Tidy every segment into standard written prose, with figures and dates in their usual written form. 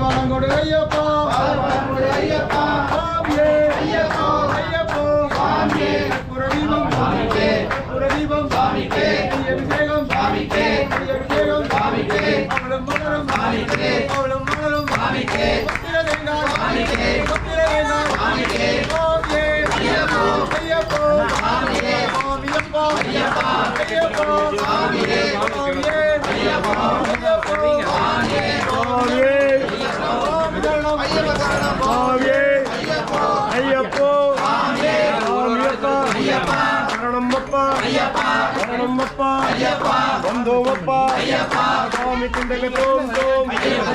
வளங்கொடு ஐயப்பா ஐயப்பா சாமியே ஐயப்பா ஐயப்பா சாமியே புரதீபம் சாமிக்கே புரதீபம் சாமிக்கே அபிஷேகம் சாமிக்கே அபிஷேகம் சாமிக்கே அவளும் மலரும் சாமிக்கே அவளும் மலரும் சாமிக்கே பத்திரதேங்கா சாமிக்கே பத்திரதேங்கா சாமிக்கே சாமியே ஐயப்பா ஐயப்பா சாமியே சாமியப்பா ஐயப்பா ஐயப்பா சாமியே சாமியே ஐயப்பா ஐயப்பா சாமியே சாமியே ஐயப்போ சரணமப்பா சரணமப்பா வந்தோமப்பா சுவாமி திண்டகத்தோம் தோம் ஐயப்ப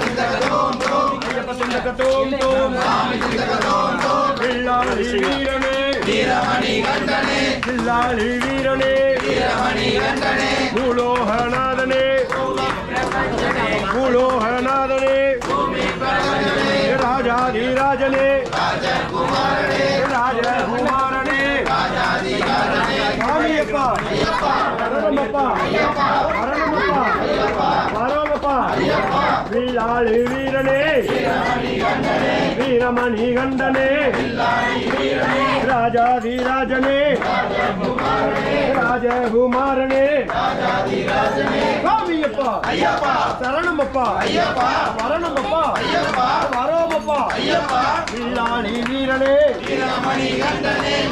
திண்டகத்தோம் தோம் பிள்ளாளி வீரனே வீரமணி கண்டனே பிள்ளாளி வீரனே வீரமணி கண்டனே பூலோகநாதனே பூலோகநாதனே ராஜாதிராஜனே ராஜகுமாரனே சாமியப்பா சரணமப்பா சரணமப்பா சரணமப்பா பிள்ளாளி வீரனே வீரமணி கண்டனே ராஜாதிராஜனே ராஜகுமாரனே சாமியப்பா சரணமப்பா சரணமப்பா வரோமப்பா பிள்ளாளி வீரனே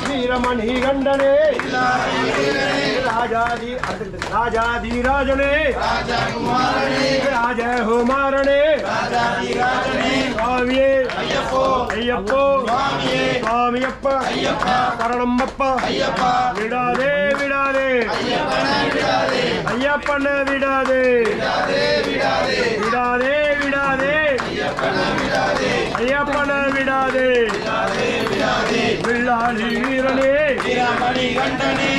வீரமணி கண்டனே ராஜாதிராஜனே ராஜகுமாரனே சுவாமியே ஐயப்போ சுவாமியப்பா சரணமப்பா விடாதே விடாதே ஐயப்பன விடாதே விடாதே விடாதே ஐயப்பன விடாதே பிள்ளாளி வீரனே வீரமணி கண்டனே